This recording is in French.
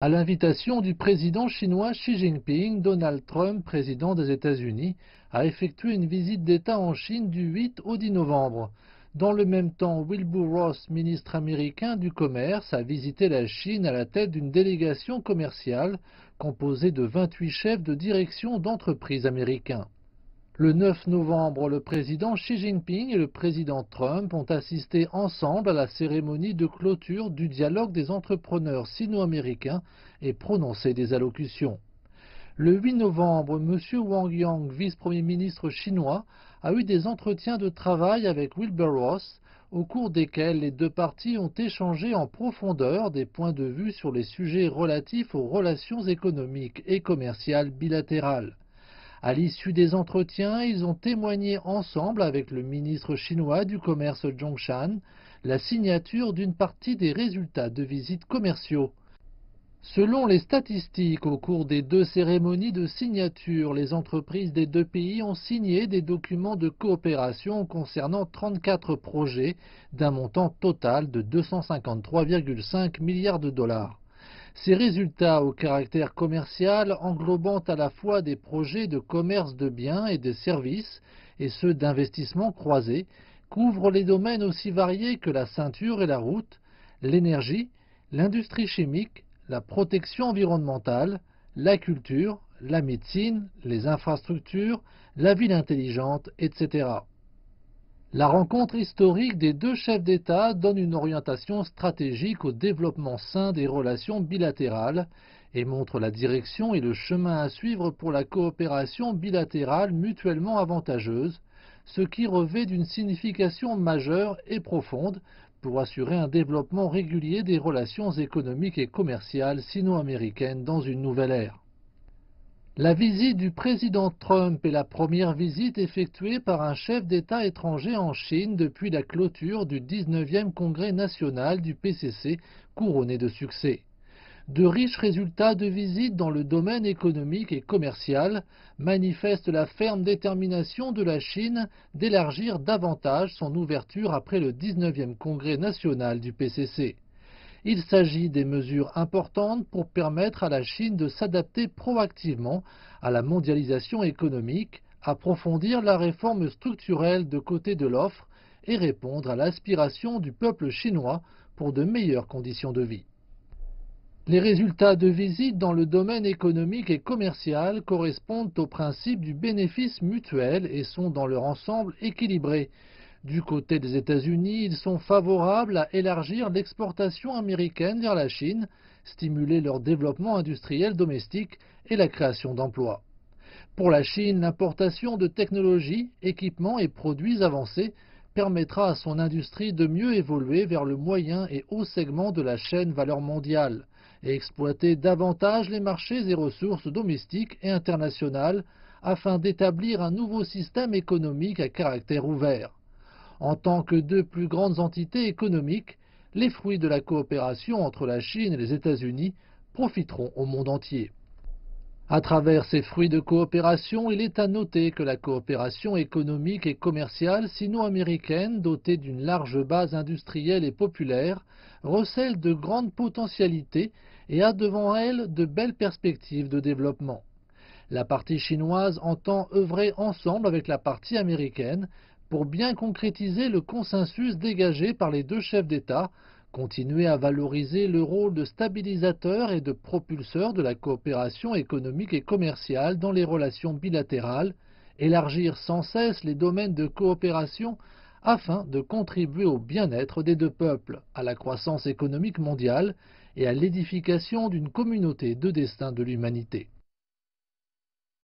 À l'invitation du président chinois Xi Jinping, Donald Trump, président des États-Unis, a effectué une visite d'État en Chine du 8 au 10 novembre. Dans le même temps, Wilbur Ross, ministre américain du Commerce, a visité la Chine à la tête d'une délégation commerciale composée de 28 chefs de direction d'entreprises américains. Le 9 novembre, le président Xi Jinping et le président Trump ont assisté ensemble à la cérémonie de clôture du dialogue des entrepreneurs sino-américains et prononcé des allocutions. Le 8 novembre, M. Wang Yang, vice-premier ministre chinois, a eu des entretiens de travail avec Wilbur Ross, au cours desquels les deux parties ont échangé en profondeur des points de vue sur les sujets relatifs aux relations économiques et commerciales bilatérales. À l'issue des entretiens, ils ont témoigné ensemble avec le ministre chinois du Commerce Zhong Shan la signature d'une partie des résultats de visites commerciaux. Selon les statistiques, au cours des deux cérémonies de signature, les entreprises des deux pays ont signé des documents de coopération concernant 34 projets d'un montant total de 253,5 milliards de dollars. Ces résultats au caractère commercial, englobant à la fois des projets de commerce de biens et de services et ceux d'investissement croisés, couvrent les domaines aussi variés que la ceinture et la route, l'énergie, l'industrie chimique, la protection environnementale, la culture, la médecine, les infrastructures, la ville intelligente, etc. La rencontre historique des deux chefs d'État donne une orientation stratégique au développement sain des relations bilatérales et montre la direction et le chemin à suivre pour la coopération bilatérale mutuellement avantageuse, ce qui revêt d'une signification majeure et profonde pour assurer un développement régulier des relations économiques et commerciales sino-américaines dans une nouvelle ère. La visite du président Trump est la première visite effectuée par un chef d'État étranger en Chine depuis la clôture du 19e congrès national du PCC, couronné de succès. De riches résultats de visite dans le domaine économique et commercial manifestent la ferme détermination de la Chine d'élargir davantage son ouverture après le 19e congrès national du PCC. Il s'agit des mesures importantes pour permettre à la Chine de s'adapter proactivement à la mondialisation économique, approfondir la réforme structurelle de côté de l'offre et répondre à l'aspiration du peuple chinois pour de meilleures conditions de vie. Les résultats de visite dans le domaine économique et commercial correspondent au principe du bénéfice mutuel et sont dans leur ensemble équilibrés. Du côté des États-Unis, ils sont favorables à élargir l'exportation américaine vers la Chine, stimuler leur développement industriel domestique et la création d'emplois. Pour la Chine, l'importation de technologies, équipements et produits avancés permettra à son industrie de mieux évoluer vers le moyen et haut segment de la chaîne valeur mondiale et exploiter davantage les marchés et ressources domestiques et internationales afin d'établir un nouveau système économique à caractère ouvert. En tant que deux plus grandes entités économiques, les fruits de la coopération entre la Chine et les États-Unis profiteront au monde entier. À travers ces fruits de coopération, il est à noter que la coopération économique et commerciale sino-américaine, dotée d'une large base industrielle et populaire, recèle de grandes potentialités et a devant elle de belles perspectives de développement. La partie chinoise entend œuvrer ensemble avec la partie américaine pour bien concrétiser le consensus dégagé par les deux chefs d'État, continuer à valoriser le rôle de stabilisateur et de propulseur de la coopération économique et commerciale dans les relations bilatérales, élargir sans cesse les domaines de coopération afin de contribuer au bien-être des deux peuples, à la croissance économique mondiale et à l'édification d'une communauté de destin de l'humanité.